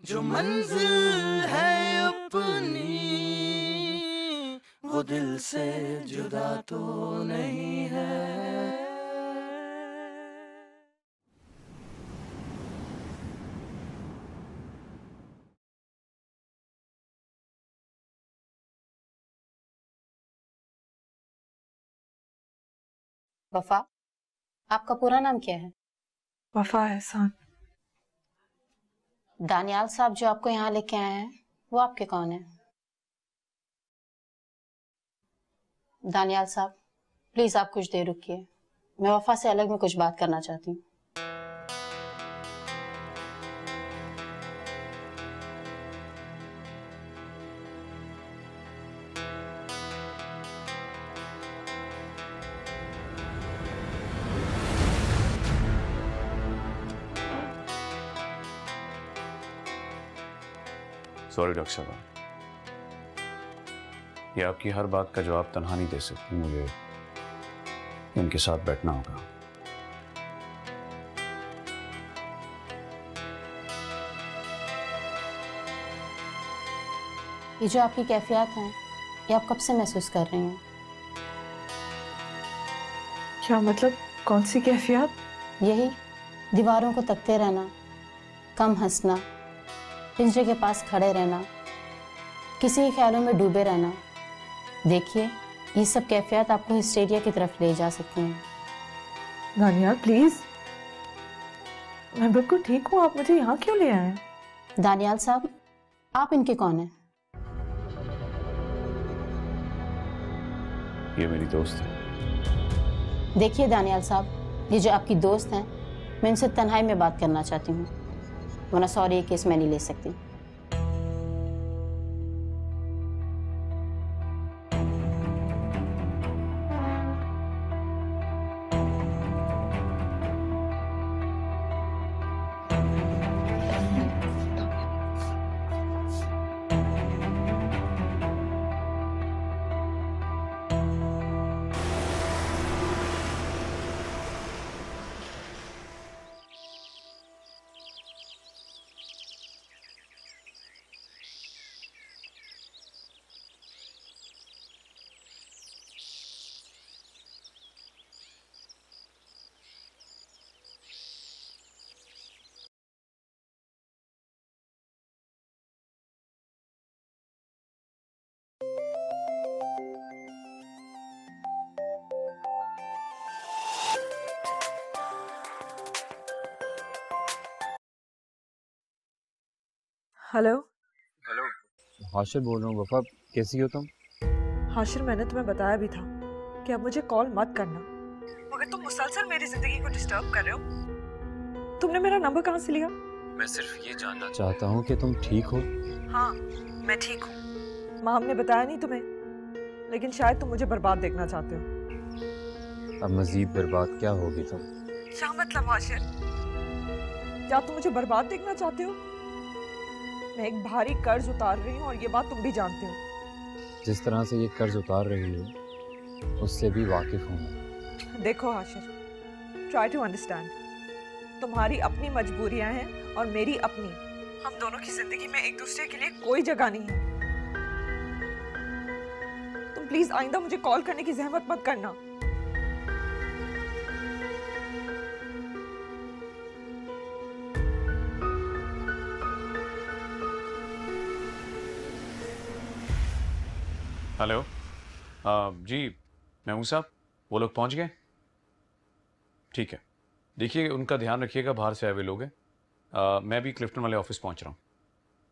जो मंजिल है अपनी वो दिल से जुदा तो नहीं है। वफा, आपका पूरा नाम क्या है? वफा एहसान। दानियाल साहब जो आपको यहाँ लेके आए हैं वो आपके कौन है? दानियाल साहब, प्लीज आप कुछ देर रुकिए। मैं वफा से अलग में कुछ बात करना चाहती हूँ। सॉरी डॉक्टर साहब, ये आपकी हर बात का जवाब तन्हा नहीं दे सकती, मुझे इनके साथ बैठना होगा। ये जो आपकी कैफियत हैं, ये आप कब से महसूस कर रही हैं? क्या मतलब? कौन सी कैफियत? यही दीवारों को तकते रहना, कम हंसना, पिंजरे के पास खड़े रहना, किसी के ख्यालों में डूबे रहना। देखिए, ये सब कैफियत आपको हिस्टेरिया की तरफ ले जा सकती हैं। दानियाल प्लीज, मैं बिल्कुल ठीक हूँ, आप मुझे यहाँ क्यों ले आए हैं? दानियाल साहब, आप इनके कौन हैं? ये मेरी दोस्त है। देखिए दानियाल साहब, ये जो आपकी दोस्त हैं, मैं इनसे तन्हाई में बात करना चाहती हूँ, वरना सॉरी ये केस मैं नहीं ले सकती। हेलो। हेलो, हाशिर बोल रहा हूँ। वफा, कैसी हो तुम? हाशिर, मैंने तुम्हें बताया भी था कि अब मुझे कॉल मत करना, मगर तुम मुसलसल मेरी जिंदगी को डिस्टर्ब कर रहे हो। तुमने मेरा नंबर कहाँ से लिया? मैं सिर्फ ये जानना चाहता हूँ कि तुम ठीक हो। हाँ, मैं ठीक हूँ। माँ ने बताया नहीं तुम्हें, लेकिन शायद तुम मुझे बर्बाद देखना चाहते हो। अब मजीद बर्बाद क्या होगी तुम? क्या मतलब हाशिर? क्या तुम मुझे बर्बाद देखना चाहते हो? मैं एक भारी कर्ज उतार रही हूँ और ये बात तुम भी जानते हो। जिस तरह से ये कर्ज उतार रही हो उससे भी वाकिफ हूँ मैं। देखो हाशिर, ट्राई टू अंडरस्टैंड। तुम्हारी अपनी मजबूरियां हैं और मेरी अपनी। हम दोनों की जिंदगी में एक दूसरे के लिए कोई जगह नहीं है। तुम प्लीज आइंदा मुझे कॉल करने की जहमत मत करना। हेलो, जी महमूद साहब, वो लोग पहुंच गए? ठीक है, देखिए उनका ध्यान रखिएगा, बाहर से आए हुए लोग हैं। मैं भी क्लिफ्टन वाले ऑफिस पहुंच रहा हूँ।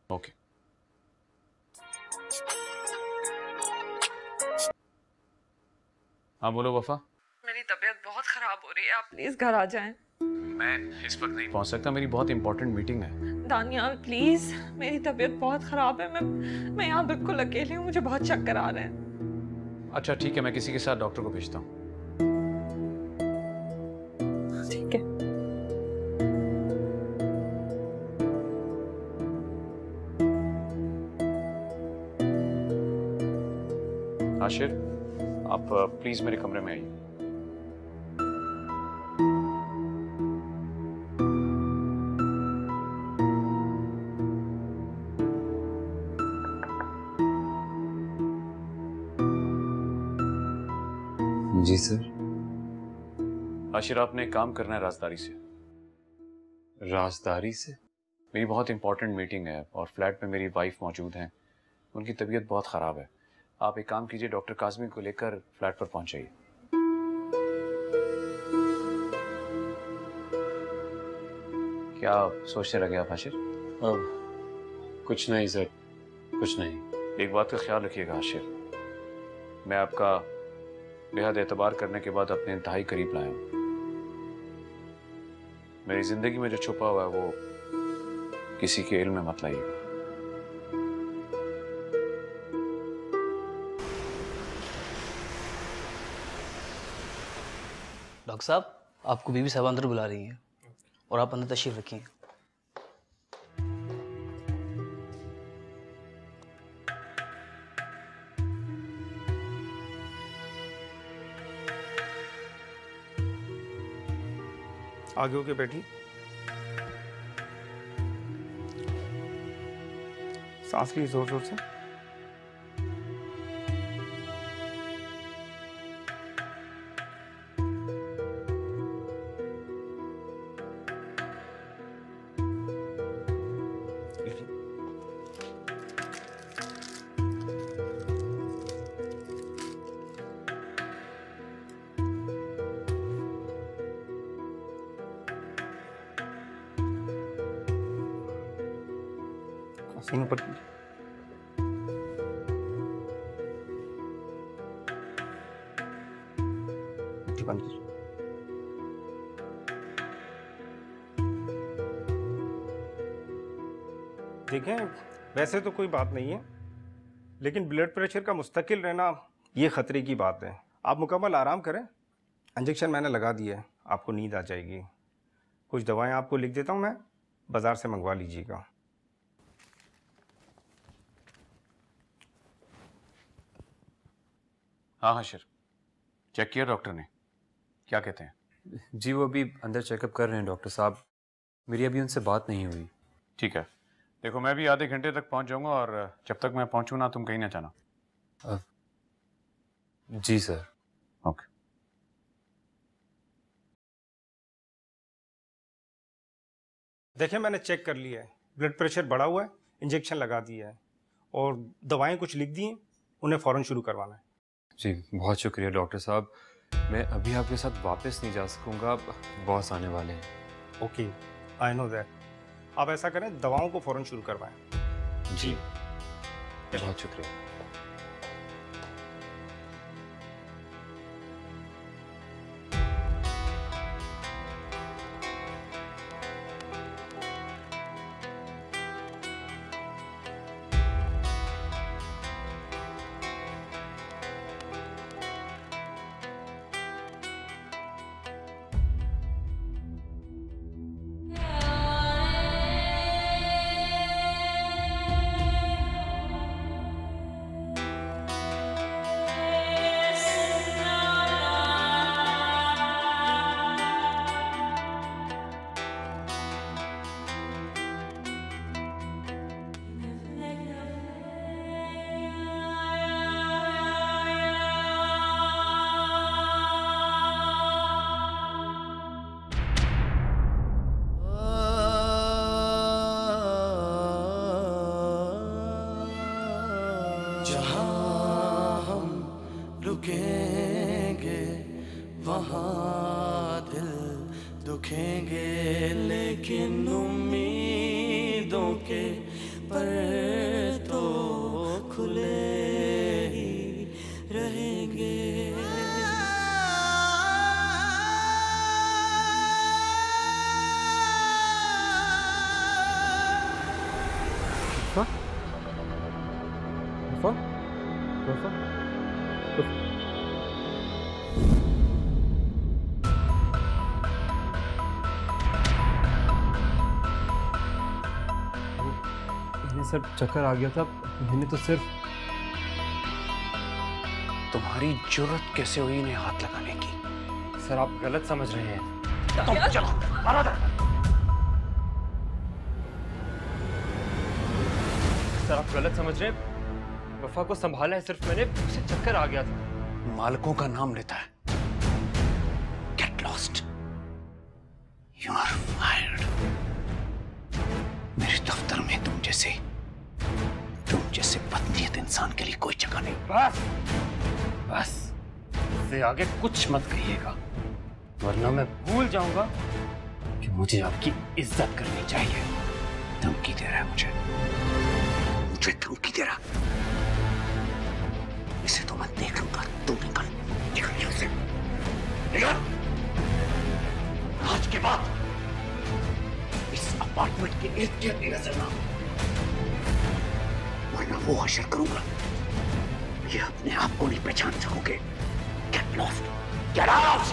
ओके। हाँ बोलो वफा। मेरी तबीयत बहुत खराब हो रही है, आप प्लीज घर आ जाएं। मैं इस वक्त नहीं पहुंच सकता, मेरी बहुत इंपॉर्टेंट मीटिंग है। दानियाल प्लीज, मेरी तबीयत बहुत खराब है। मैं यहाँ बिल्कुल अकेली हूँ, मुझे बहुत चक्कर आ रहे हैं। अच्छा ठीक है, मैं किसी के साथ डॉक्टर को भेजता हूँ। ठीक है। आशिर, आप प्लीज मेरे कमरे में आइए। जी सर। आशिर, आपने एक काम करना है राजदारी से। राजदारी से? मेरी बहुत इंपॉर्टेंट मीटिंग है और फ्लैट में मेरी वाइफ मौजूद हैं। उनकी तबीयत बहुत ख़राब है। आप एक काम कीजिए, डॉक्टर काज़मी को लेकर फ्लैट पर पहुंच जाइए। क्या सोचने लगे आप आशिर? कुछ नहीं सर, कुछ नहीं। एक बात का ख्याल रखिएगा आशिर, मैं आपका बेहद एतबार करने के बाद अपने इंतहाई करीब लाया हूँ। मेरी जिंदगी में जो छुपा हुआ है वो किसी के इल्म में मत लाइएगा। डॉक्टर साहब, आपको बीबी साहब अंदर बुला रही हैं और आप अंदर तशरीफ रखिए। आगे होके बैठी, सांस ली जोर जोर से। सीने पर कीजिए। मुट्ठी बंद कीजिए। देखें, वैसे तो कोई बात नहीं है, लेकिन ब्लड प्रेशर का मुस्तकिल रहना ये खतरे की बात है। आप मुकम्मल आराम करें। इंजेक्शन मैंने लगा दिया है, आपको नींद आ जाएगी। कुछ दवाएं आपको लिख देता हूँ मैं, बाज़ार से मंगवा लीजिएगा। हाँ आशिर, चेक किया डॉक्टर ने? क्या कहते हैं? जी वो अभी अंदर चेकअप कर रहे हैं डॉक्टर साहब। मेरी अभी उनसे बात नहीं हुई। ठीक है, देखो मैं भी आधे घंटे तक पहुंच जाऊंगा और जब तक मैं पहुंचूं ना तुम कहीं ना जाना। जी सर। ओके। देखिए, मैंने चेक कर लिया है, ब्लड प्रेशर बढ़ा हुआ है, इंजेक्शन लगा दिया है और दवाएं कुछ लिख दी हैं, उन्हें फ़ौरन शुरू करवाना है। जी बहुत शुक्रिया डॉक्टर साहब। मैं अभी आपके साथ वापस नहीं जा सकूंगा, बॉस आने वाले हैं। Okay, I know that. आप ऐसा करें, दवाओं को फ़ौरन शुरू करवाएं। जी बहुत शुक्रिया। जहाँ हम रुकेंगे वहाँ दिल दुखेंगे, लेकिन उम्मीदों के पर तो खुले ही रहेंगे। सर चक्कर आ गया था, मैंने तो सिर्फ। तुम्हारी जुर्रत कैसे हुई इन्हें हाथ लगाने की? सर आप गलत समझ रहे हैं। सर आप गलत समझ रहे हैं। वफा को संभाला है सिर्फ मैंने, उसे चक्कर आ गया था। मालकों का नाम लेता है, get lost, you are fired. मेरे दफ्तर में तुम जैसे बदनीयत इंसान के लिए कोई जगह नहीं। बस बस, इससे आगे कुछ मत कहिएगा, वरना मैं भूल जाऊंगा कि मुझे आपकी इज्जत करनी चाहिए। धमकी दे रहा है मुझे धमकी दे रहा। इसे तो मैं देख लूंगा। तू निकल यहाँ से, निकल। आज के बाद इस अपार्टमेंट के इर्द गिर्द नहीं नजर ना, वरना वो हशर करूंगा, ये अपने आप को नहीं पहचान सकोगे। Get lost, get out.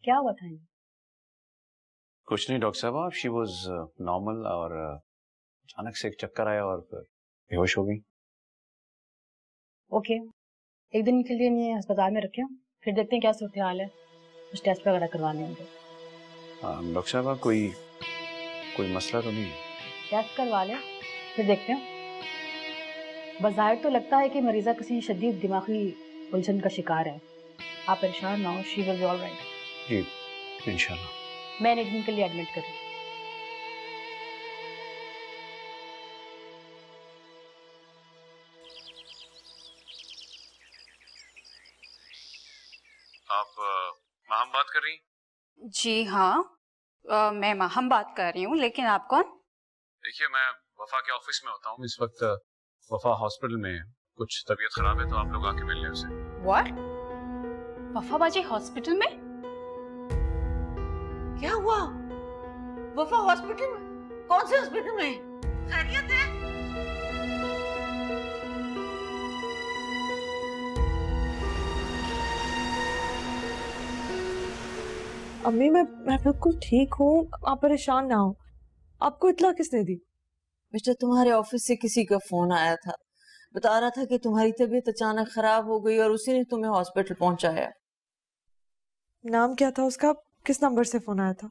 क्या हुआ था इन्हें? कुछ नहीं डॉक्टर साहब, शी वॉज नॉर्मल और अचानक से एक चक्कर आया और बेहोश हो गई। ओके, एक दिन के लिए इन्हें अस्पताल में रखें, फिर देखते हैं क्या सूरत हाल है, कुछ टेस्ट वगैरह करवाने होंगे। डॉक्टर साहब कोई मसला तो नहीं? टेस्ट करवा लें, फिर देखते हैं। बज़ाहिर तो लगता है कि मरीज़ा किसी शदीद दिमागी उलझन का शिकार है। आप परेशान ना हो, शी विल बी ऑलराइट। जी इंशाल्लाह। मैं एक दिन के लिए एडमिट कर रही हूँ। आप माहम बात कर रही? जी हाँ, मैं माहम बात कर रही हूँ, लेकिन आप कौन? देखिए, मैं वफा के ऑफिस में होता हूँ इस वक्त। वफा हॉस्पिटल में है, कुछ तबीयत खराब है, तो आप लोग आके मिल लें उसे। व्हाट? वफा बाजी हॉस्पिटल में? क्या हुआ? वफा हॉस्पिटल में? कौन से हॉस्पिटल में? खैरियत है? अम्मी मैं बिल्कुल ठीक हूँ, आप परेशान ना हो। आपको इत्तला किसने दी? बेटा, तुम्हारे ऑफिस से किसी का फोन आया था, बता रहा था कि तुम्हारी तबीयत अचानक खराब हो गई और उसी ने तुम्हें हॉस्पिटल पहुंचाया। नाम क्या था उसका? किस नंबर से फोन आया था?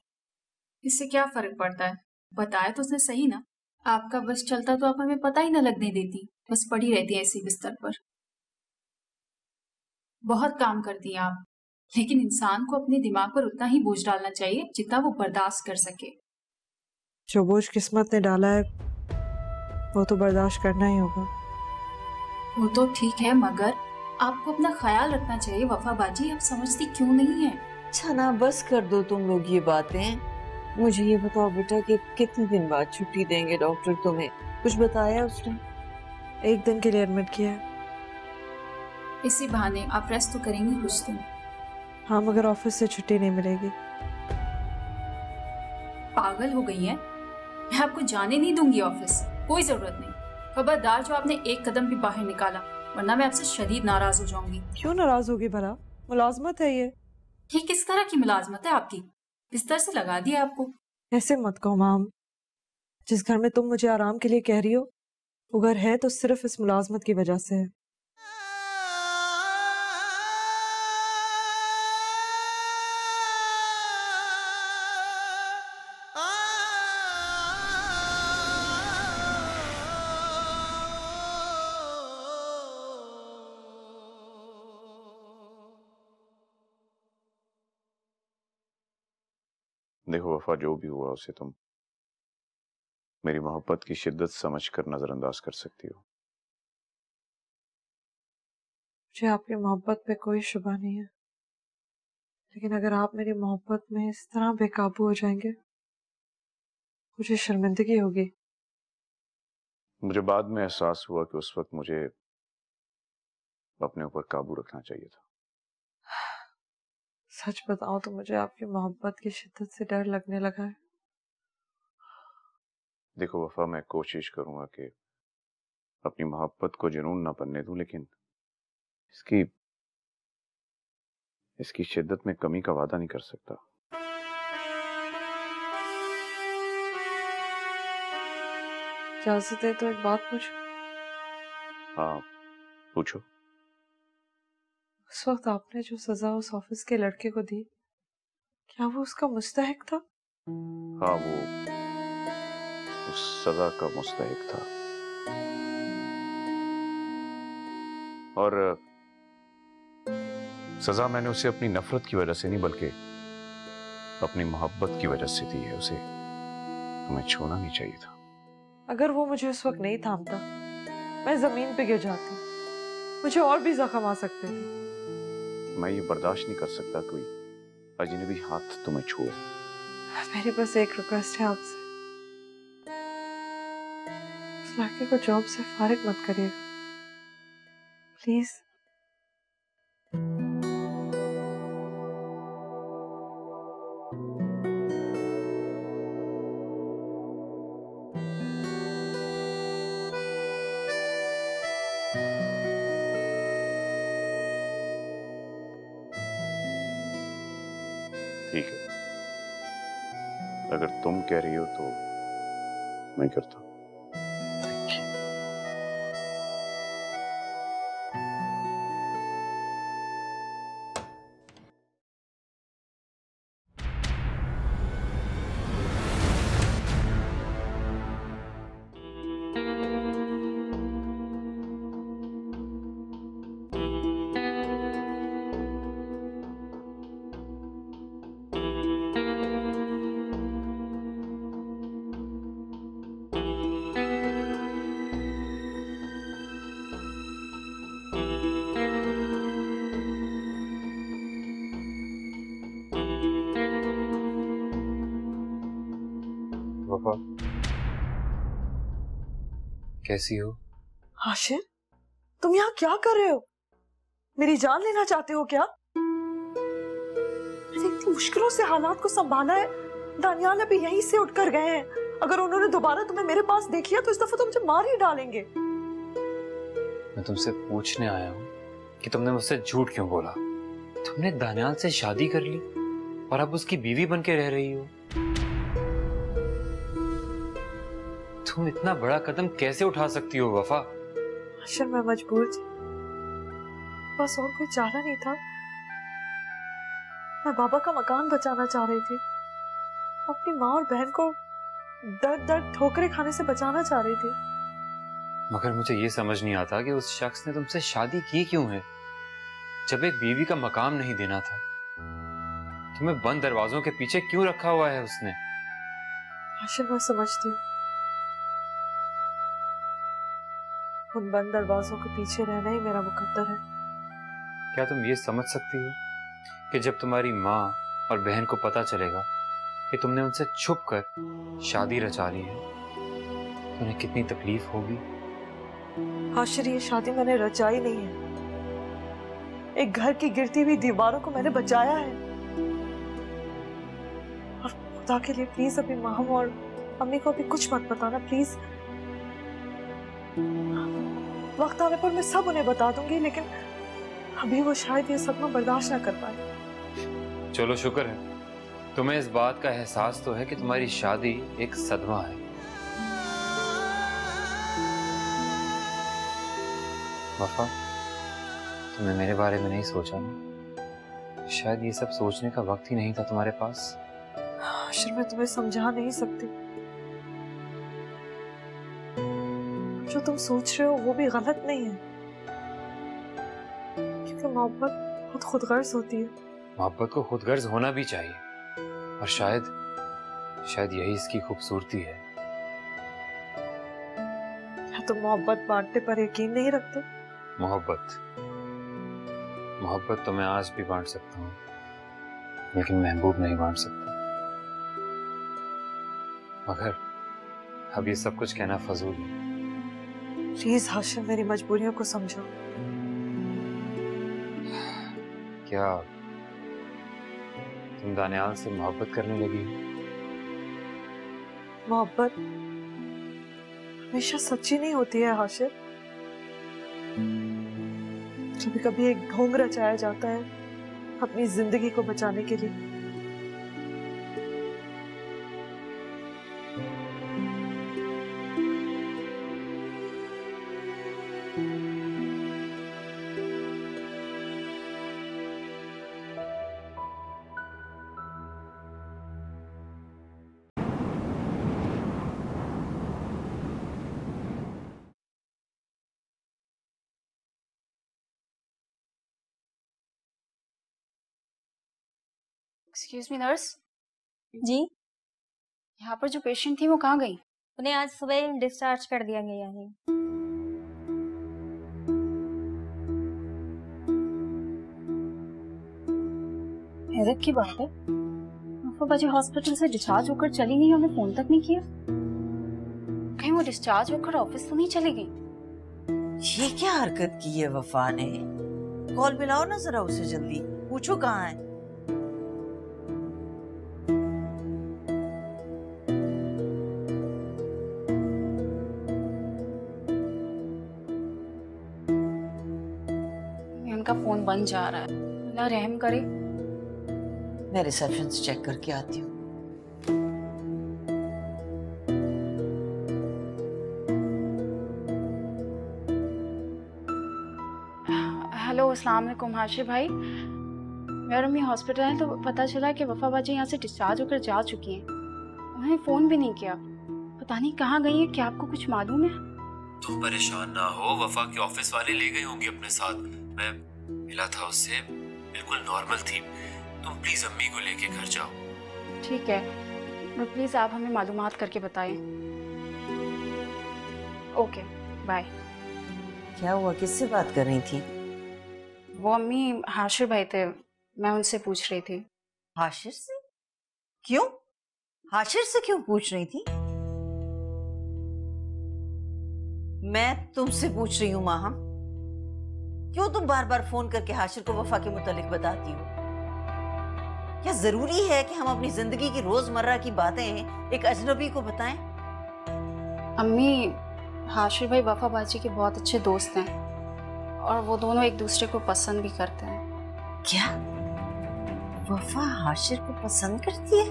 इससे क्या फर्क पड़ता है, बताया तो उसने सही ना। आपका बस चलता तो आप हमें पता ही ना लगने देती, बस पड़ी रहती ऐसी बिस्तर पर। बहुत काम करती हैं आप, लेकिन इंसान को अपने दिमाग पर उतना ही बोझ डालना चाहिए जितना वो बर्दाश्त कर सके। जो बोझ किस्मत ने डाला है वो तो बर्दाश्त करना ही होगा। वो तो ठीक है, मगर आपको अपना ख्याल रखना चाहिए वफा बाजी। आप समझती क्यों नहीं है? अच्छा ना, बस कर दो तुम लोग ये बातें। मुझे ये बताओ बेटा कि कितने दिन बाद छुट्टी देंगे डॉक्टर तुम्हें? कुछ बताया उसने? 1 दिन के लिए एडमिट किया है। इसी बहाने आप रेस्ट तो करेंगी कुछ दिन। हाँ, मगर ऑफिस से छुट्टी नहीं मिलेगी। पागल हो गई हैं? मैं आपको जाने नहीं दूंगी ऑफिस, कोई जरूरत नहीं। खबरदार जो आपने एक कदम भी बाहर निकाला, वरना मैं आपसे शदीद नाराज हो जाऊंगी। क्यों नाराज होगी भला? मुलाजमत है ये। किस तरह की मुलाजमत है आपकी? बिस्तर से लगा दिया आपको। ऐसे मत कहो माम। जिस घर में तुम मुझे आराम के लिए कह रही हो, वो घर है तो सिर्फ इस मुलाजमत की वजह से है। देखो वफा, जो भी हुआ उसे तुम मेरी मोहब्बत की शिद्दत समझकर नजरअंदाज कर सकती हो। मुझे आपकी मोहब्बत पे कोई शुबा नहीं है, लेकिन अगर आप मेरी मोहब्बत में इस तरह बेकाबू हो जाएंगे, मुझे शर्मिंदगी होगी। मुझे बाद में एहसास हुआ कि उस वक्त मुझे अपने ऊपर काबू रखना चाहिए था। सच बताऊं तो मुझे आपकी मोहब्बत की शिद्दत से डर लगने लगा है। देखो वफा, मैं कोशिश करूंगा कि अपनी मोहब्बत को जुनून ना बनने दूं, लेकिन इसकी शिद्दत में कमी का वादा नहीं कर सकता। इजाजत है तो एक बात पूछूं? हाँ पूछो। उस वक्त आपने जो सजा उस ऑफिस के लड़के को दी, क्या वो उसका मुस्तहिक था? हाँ वो उस सजा का मुस्तहिक था। और सजा मैंने उसे अपनी नफरत की वजह से नहीं बल्कि अपनी मोहब्बत की वजह से दी है। उसे तुम्हें छूना नहीं चाहिए था। अगर वो मुझे उस वक्त नहीं थामता, मैं जमीन पे गिर जाती। मुझे और भी जख्म आ सकते थे। मैं ये बर्दाश्त नहीं कर सकता कोई अजनबी हाथ तुम्हें छुए। मेरी बस एक रिक्वेस्ट है आपसे, उस लड़के को जॉब से फारिग मत करिएगा प्लीज। ठीक है, अगर तुम कह रही हो तो मैं करता हूं। वफा, कैसी हो? हाशिर, तुम यहाँ क्या कर रहे हो? मेरी जान लेना चाहते हो क्या? मैंने इतनी मुश्किलों से हालात को संभाला है। दानियाल अभी यहीं से उठकर गए हैं। अगर उन्होंने दोबारा तुम्हें मेरे पास देख लिया तो इस दफा तो मुझे मार ही डालेंगे। मैं तुमसे पूछने आया हूँ कि तुमने मुझसे झूठ क्यों बोला? तुमने दानियाल से शादी कर ली और अब उसकी बीवी बन के रह रही हो। तुम इतना बड़ा कदम कैसे उठा सकती हो वफा? हाशिर, मैं मजबूर थी, बस और कोई चारा नहीं था। मैं बाबा का मकान बचाना चाह रही थी, अपनी माँ और बहन को दर्द दर्द ठोकरे खाने से बचाना चाह रही थी। मगर मुझे ये समझ नहीं आता कि उस शख्स ने तुमसे शादी की क्यों है, जब एक बीवी का मकाम नहीं देना था। तुम्हें बंद दरवाजों के पीछे क्यों रखा हुआ है उसने? हाशिर, मैं समझती हूँ उन बंद दरवाजों के पीछे रहना ही मेरा मुकद्दर है। क्या तुम ये समझ सकती हो कि जब तुम्हारी माँ और बहन को पता चलेगा कि तुमने उनसे छुप कर शादी रचा ली है तो उन्हें कितनी तकलीफ होगी? हाशिर, ये शादी मैंने रचाई नहीं है। एक घर की गिरती हुई दीवारों को मैंने बचाया है। और खुदा के लिए प्लीज अभी माँ और अम्मी को अभी कुछ मत बताना प्लीज। वक्त आने पर मैं सब उन्हें बता दूंगी, लेकिन अभी वो शायद ये सदमा बर्दाश्त ना कर पाए। चलो शुक्र है तुम्हें इस बात का एहसास तो है कि तुम्हारी शादी एक सदमा है। वफा, तुमने मेरे बारे में नहीं सोचा ना? शायद ये सब सोचने का वक्त ही नहीं था तुम्हारे पास। हाशिर, मैं तुम्हें समझा नहीं सकती। जो तुम सोच रहे हो वो भी गलत नहीं है, क्योंकि मोहब्बत खुदगर्ज होती है। मोहब्बत को खुदगर्ज होना भी चाहिए और शायद यही इसकी खूबसूरती है। क्या तुम मोहब्बत बांटने पर यकीन नहीं रखते? मोहब्बत तो मैं आज भी बांट सकता हूँ, लेकिन महबूब नहीं बांट सकता। मगर अब ये सब कुछ कहना फजूल है। प्लीज हाशिर, मेरी मजबूरियों को समझो। क्या तुम दानियाल से मोहब्बत करने लगी हो? मोहब्बत हमेशा सच्ची नहीं होती है हाशिर। कभी कभी एक ढोंग रचाया जाता है अपनी जिंदगी को बचाने के लिए। एक्सक्यूज मी नर्स, जी, यहाँ पर जो पेशेंट थी वो कहाँ गई? उन्हें आज सुबह डिस्चार्ज कर दिया गया है। हैरत की बात है, वफा बाजी हॉस्पिटल से डिस्चार्ज होकर चली गई, हमें फोन तक नहीं किया। कहीं वो डिस्चार्ज होकर ऑफिस तो नहीं चली गई? ये क्या हरकत की है वफा ने? कॉल मिलाओ ना जरा उसे, जल्दी पूछो कहाँ है। उनका फोन बंद जा रहा है, अल्लाह रहम करे। मैं रिसेप्शन से चेक करके आती हूँ। हेलो, अस्सलाम वालेकुम हाशिर भाई। मेरा अम्मी हॉस्पिटल है तो पता चला कि वफा बाजी यहाँ से डिस्चार्ज होकर जा चुकी हैं। उन्होंने फ़ोन भी नहीं किया, पता नहीं कहाँ गई है। क्या आपको कुछ मालूम है? तुम परेशान ना हो, वफा के ऑफिस वाले ले गए होंगे अपने साथ। मैं मिला था उससे, बिल्कुल नॉर्मल थी। तुम प्लीज अम्मी को लेके घर जाओ। ठीक है, तो प्लीज़ आप हमें मालूमात करके बताएं। Okay, bye. क्या हुआ, किससे बात कर रही थी? वो अम्मी हाशिर भाई थे, मैं उनसे पूछ रही थी। हाशिर से? क्यों? हाशिर से क्यों पूछ रही थी? मैं तुमसे पूछ रही हूँ माहम, क्यों तुम बार बार फोन करके हाशिर को वफा के मुतालिक बताती हो? क्या जरूरी है कि हम अपनी जिंदगी की रोजमर्रा की बातें एक अजनबी को बताएं? अम्मी, हाशिर भाई वफा बाजी के बहुत अच्छे दोस्त हैं और वो दोनों एक दूसरे को पसंद भी करते हैं। क्या वफा हाशिर को पसंद करती है?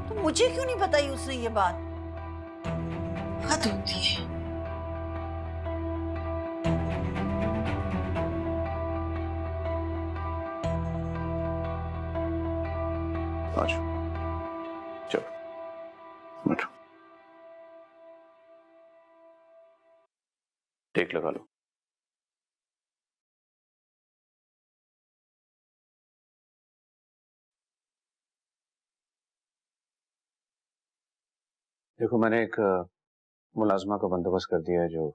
तो मुझे क्यों नहीं बताई उसने ये बात? हद होती है। चलो बैठो, टेक लगा लो। देखो, मैंने एक मुलाजमा का बंदोबस्त कर दिया है जो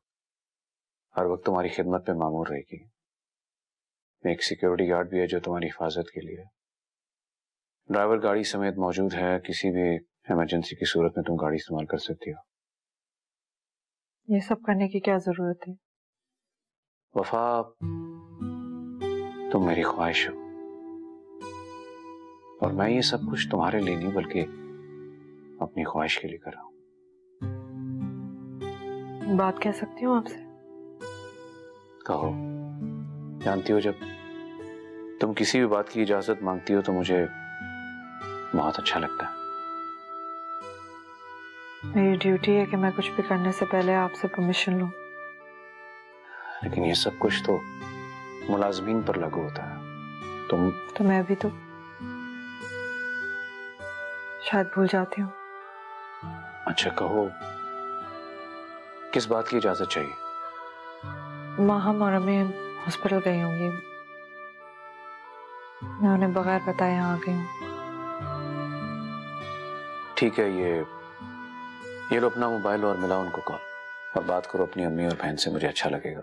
हर वक्त तुम्हारी खिदमत पे मामूर रहेगी। एक सिक्योरिटी गार्ड भी है जो तुम्हारी हिफाजत के लिए है। ड्राइवर गाड़ी समेत मौजूद है, किसी भी इमरजेंसी की सूरत में तुम गाड़ी इस्तेमाल कर सकती हो। ये सब करने की क्या जरूरत है? वफा, तुम मेरी ख्वाहिश हो और मैं ये सब कुछ तुम्हारे लिए नहीं बल्कि अपनी ख्वाहिश के लिए कर रहा हूं। बात कह सकती हूँ आपसे? कहो। जानती हो, जब तुम किसी भी बात की इजाजत मांगती हो तो मुझे बहुत अच्छा लगता है। मेरी ड्यूटी है कि मैं कुछ भी करने से पहले आपसे परमिशन लूं। लेकिन ये सब कुछ तो मुलाजमीन पर लागू होता है। तो मैं भी तो शायद भूल जाती हूँ। अच्छा कहो, किस बात की इजाजत चाहिए? माहम और अम्मी हॉस्पिटल गई होंगी, मैं उन्हें बगैर बताए यहाँ आ गई हूँ। ठीक है, ये लो अपना मोबाइल और मिलाओ उनको कॉल और बात करो अपनी अम्मी और बहन से, मुझे अच्छा लगेगा।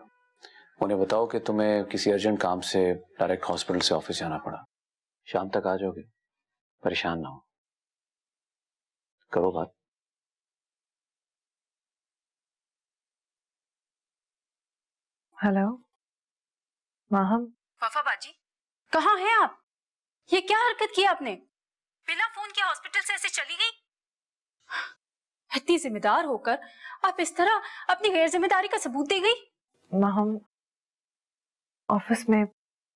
उन्हें बताओ कि तुम्हें किसी अर्जेंट काम से डायरेक्ट हॉस्पिटल से ऑफिस जाना पड़ा, शाम तक आ जाओगे, परेशान ना हो। करो बात। हेलो माहम। वफा बाजी, कहाँ हैं आप? ये क्या हरकत की आपने? बिना फोन के हॉस्पिटल से ऐसे चली गई? इतनी जिम्मेदार होकर आप इस तरह अपनी गैर जिम्मेदारी का सबूत दे गई। माहम, ऑफिस में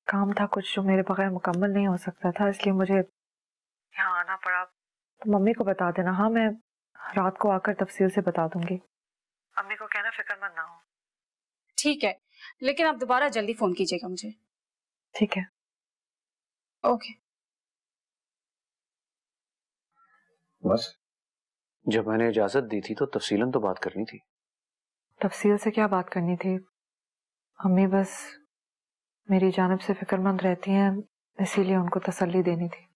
काम था कुछ जो मेरे बगैर मुकम्मल नहीं हो सकता था, इसलिए मुझे यहाँ आना पड़ा। तो मम्मी को बता देना। हाँ, मैं रात को आकर तफसील से बता दूंगी। अम्मी को कहना फिक्रमंद ना हो। ठीक है, लेकिन आप दोबारा जल्दी फोन कीजिएगा मुझे। ठीक है, ओके। बस जब मैंने इजाजत दी थी तो तफसीलन तो बात करनी थी। तफसील से क्या बात करनी थी? अम्मी बस मेरी जानिब से फिक्रमंद रहती हैं, इसीलिए उनको तसल्ली देनी थी।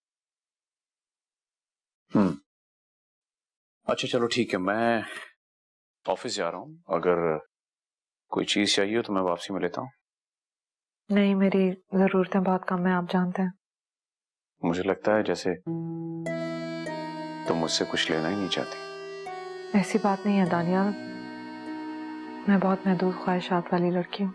अच्छा चलो ठीक है, मैं ऑफिस जा रहा हूँ, अगर कोई चीज चाहिए हो तो मैं वापसी में लेता हूँ। नहीं, मेरी जरूरतें बहुत कम है, आप जानते हैं। मुझे लगता है जैसे तुम मुझसे कुछ लेना ही नहीं चाहती। ऐसी बात नहीं है दानियाल, मैं बहुत महदूद ख्वाहिशात वाली लड़की हूँ।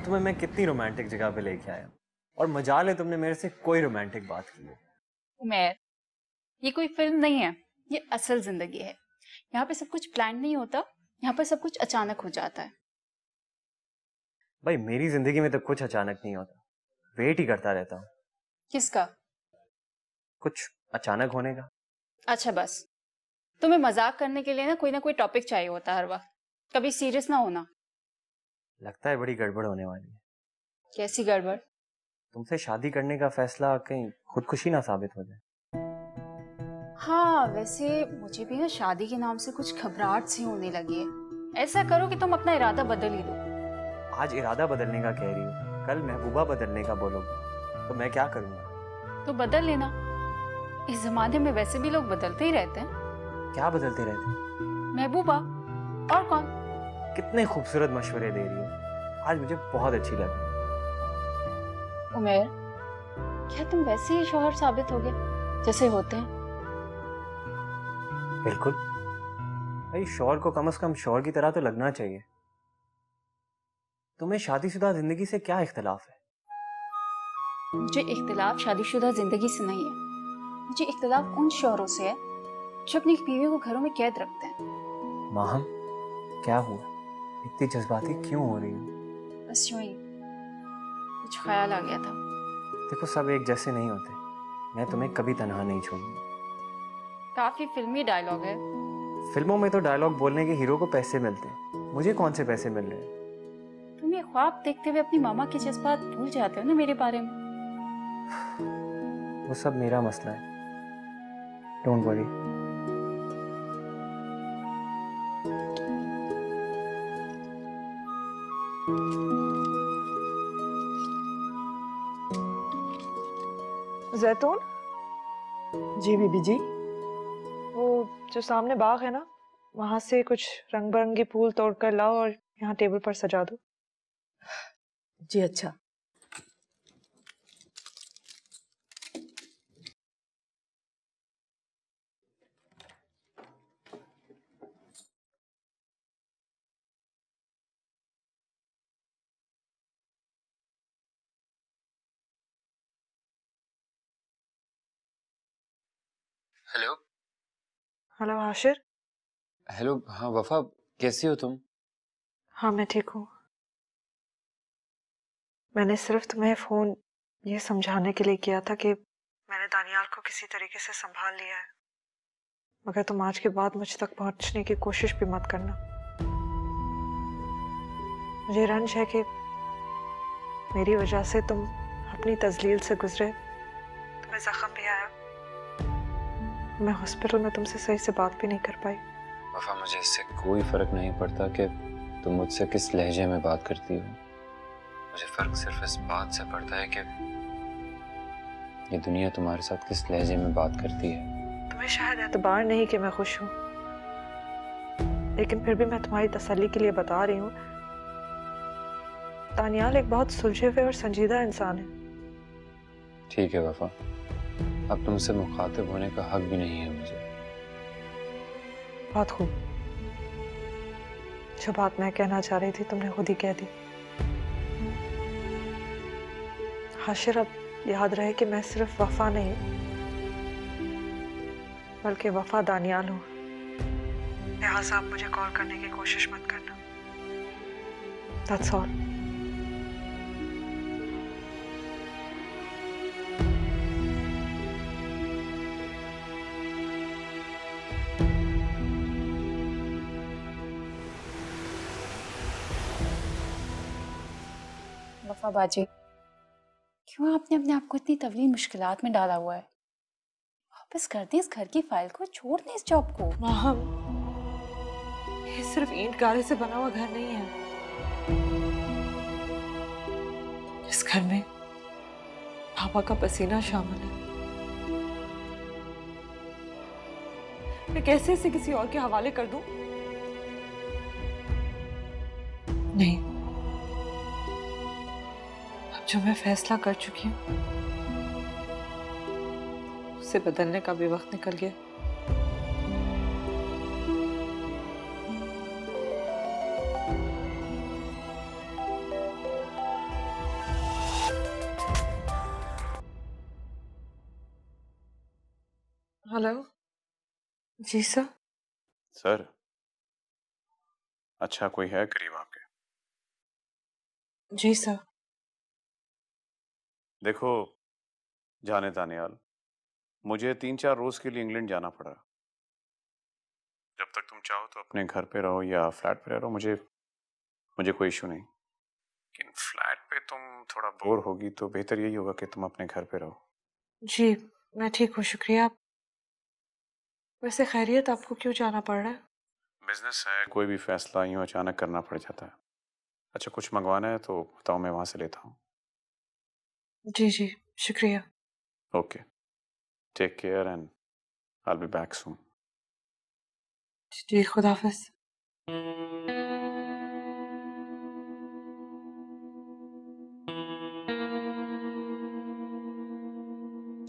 तुम्हें मैं कितनी रोमांटिक जगह पे लेके आया और मजाल है तुमने मेरे से कोई रोमांटिक बात की है। उमर, ये कोई फिल्म नहीं है, ये असल जिंदगी है। यहाँ पे सब कुछ प्लान नहीं होता, यहाँ पर सब कुछ अचानक हो जाता है। भाई मेरी जिंदगी में तो कुछ अचानक नहीं होता, वेट ही करता रहता हूँ। किसका? कुछ अचानक होने का। अच्छा बस, तुम्हें मजाक करने के लिए ना कोई टॉपिक चाहिए होता हर वक्त, कभी सीरियस ना होना। लगता है बड़ी गड़बड़ होने वाली है। कैसी गड़बड़? तुमसे शादी करने का फैसला कहीं खुदकुशी ना साबित हो जाए। हाँ वैसे मुझे भी ना शादी के नाम से कुछ घबराहट सी होने लगी है। ऐसा करो कि तुम अपना इरादा बदल ही दो। आज इरादा बदलने का कह रही हो, कल महबूबा बदलने का बोलोगे तो मैं क्या करूँगा? तो बदल लेना, इस जमाने में वैसे भी लोग बदलते ही रहते हैं। क्या बदलते रहते हैं? महबूबा, और कौन? कितने खूबसूरत मशवरे दे रही हो, आज मुझे बहुत अच्छी लगी। उमेर, क्या तुम वैसे ही शौहर साबित हो गए जैसे होते हैं? बिल्कुल भाई, शौहर को कम से कम शौहर की तरह तो लगना चाहिए। तुम्हें शादीशुदा जिंदगी से क्या इख्तिलाफ है? मुझे इख्तिलाफ शादीशुदा जिंदगी से नहीं है, मुझे इख्तिलाफ उन शौहरों से है जो अपनी बीवियों को घरों में कैद रखते हैं। माहम, क्या हुआ? इतनी जज्बाती क्यों हो रही हो? बस यूं ही कुछ ख्याल आ गया था। देखो सब एक जैसे नहीं होते, मैं तुम्हें कभी तन्हा नहीं छोड़ूंगा। काफी फिल्मी डायलॉग है। फिल्मों में तो डायलॉग बोलने के हीरो को पैसे मिलते हैं, मुझे कौन से पैसे मिल रहे हैं? तुम ये ख्वाब देखते हुए अपनी मामा के जज्बात भूल जाते हो ना मेरे बारे में। वो सब मेरा मसला है, डोंट वरी। जैतून, जी बीबी जी। वो जो सामने बाग है ना, वहां से कुछ रंग बिरंगे फूल तोड़कर लाओ और यहाँ टेबल पर सजा दो। जी अच्छा। हेलो। हेलो हाशिर। हेलो, हाँ वफा, कैसी हो तुम? हाँ मैं ठीक हूँ। मैंने सिर्फ तुम्हें फोन ये समझाने के लिए किया था कि मैंने दानियाल को किसी तरीके से संभाल लिया है, मगर तुम आज के बाद मुझ तक पहुंचने की कोशिश भी मत करना। मुझे रंज है कि मेरी वजह से तुम अपनी तजलील से गुजरे, तुम्हें जख्म भी आया। मैं हॉस्पिटल में तुमसे सही से बात भी नहीं कर पाई। वफा, मुझे इससे कोई फर्क नहीं पड़ता कि तुम मुझसे किस लहजे में बात करती हो। मुझे फर्क सिर्फ इस बात से पड़ता है कि ये दुनिया तुम्हारे साथ किस लहजे में बात करती है। तुम्हें शायद एतबार नहीं कि मैं खुश हूँ, लेकिन फिर भी मैं तुम्हारी तसल्ली के लिए बता रही हूँ, दानियाल एक बहुत सुलझे हुए और संजीदा इंसान है। ठीक है वफा, अब तुमसे मुखातिब होने का हक भी नहीं है मुझे। बहुत खूब, जो बात मैं कहना चाह रही थी तुमने खुद ही कह दी। हाशिर, अब याद रहे कि मैं सिर्फ वफा नहीं बल्कि वफा दानियाल हूँ। लिहाजा आप मुझे कॉल करने की कोशिश मत करना। That's all. वफा बाजी, क्यों आपने अपने आप को इतनी तवील मुश्किलात में डाला हुआ है? वापस कर दें इस घर की फाइल को, छोड़ दें इस जॉब को। माहम, ये सिर्फ ईंट गारे से बना हुआ घर नहीं है। इस घर में पापा का पसीना शामिल है। मैं कैसे इसे किसी और के हवाले कर दूं? नहीं, अब जो मैं फैसला कर चुकी हूं उसे बदलने का भी वक्त निकल गया। हेलो जी सर। सर, अच्छा कोई है करीब आपके? जी सर। देखो जाने दानियाल, मुझे 3-4 रोज के लिए इंग्लैंड जाना पड़ा। जब तक तुम चाहो तो अपने घर पे रहो या फ्लैट पे रहो, मुझे कोई इशू नहीं। लेकिन फ्लैट पे तुम थोड़ा बोर होगी तो बेहतर यही होगा कि तुम अपने घर पे रहो। जी मैं ठीक हूँ, शुक्रिया। वैसे खैरियत, आपको क्यों जाना पड़ रहा है? बिजनेस है, कोई भी फैसला यूं अचानक करना पड़ जाता है। अच्छा कुछ मंगवाना है तो बताओ, मैं वहां से लेता हूँ। जी जी शुक्रिया। Okay, take care and I will be back soon. जी खुदा हाफिज।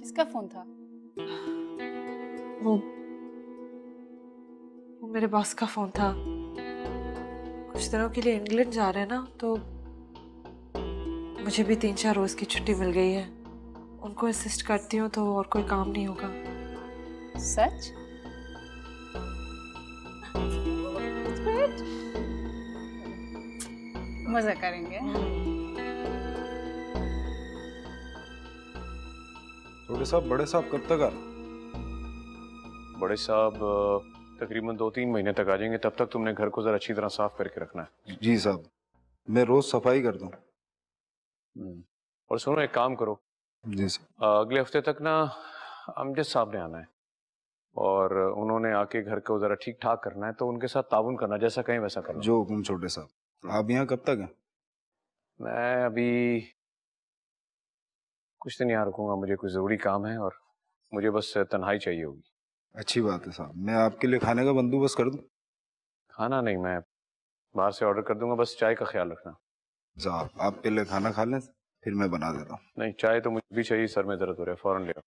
किसका फोन था? वो मेरे बॉस का फोन था। कुछ दिनों के लिए इंग्लैंड जा रहे हैं ना, तो मुझे भी 3-4 रोज की छुट्टी मिल गई है। उनको असिस्ट करती हूँ तो और कोई काम नहीं होगा। सच? मजा करेंगे। छोटे साहब, बड़े साहब कब तक आ रहे? बड़े साहब तकरीबन 2-3 महीने तक आ जाएंगे। तब तक तुमने घर को जरा अच्छी तरह साफ करके रखना है। जी साहब, मैं रोज सफाई कर दूं। और सुनो, एक काम करो, जी सर। अगले हफ्ते तक ना अमजद साहब ने आना है और उन्होंने आके घर को जरा ठीक ठाक करना है, तो उनके साथ ताउन करना, जैसा कहीं वैसा करना। जो हुक्म छोटे साहब। आप यहाँ कब तक हैं? मैं अभी कुछ दिन यहाँ रुकूंगा, मुझे कुछ जरूरी काम है और मुझे बस तन्हाई चाहिए होगी। अच्छी बात है साहब, मैं आपके लिए खाने का बंदोबस्त कर दूं? खाना नहीं, मैं बाहर से ऑर्डर कर दूंगा, बस चाय का ख्याल रखना। साहब आप पहले खाना खा लें, फिर मैं बना देता हूँ। नहीं, चाय तो मुझे भी चाहिए, सर में दर्द हो रहा है, फौरन ले आओ।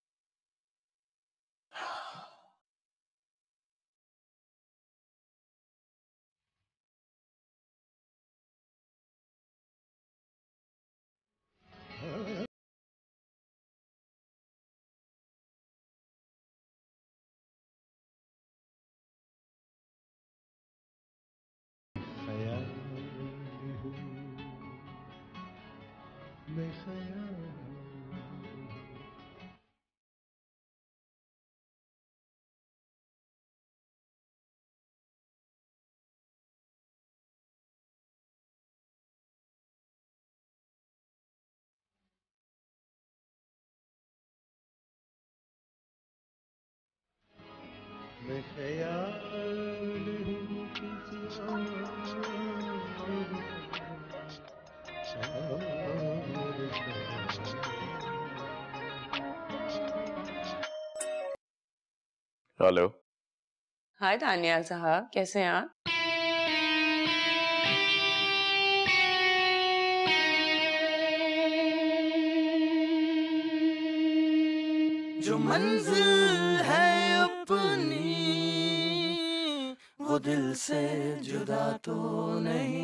हेलो। हाय दानियाल साहब, कैसे हैं आप? जो मंजिल है अपनी वो दिल से जुदा तो नहीं।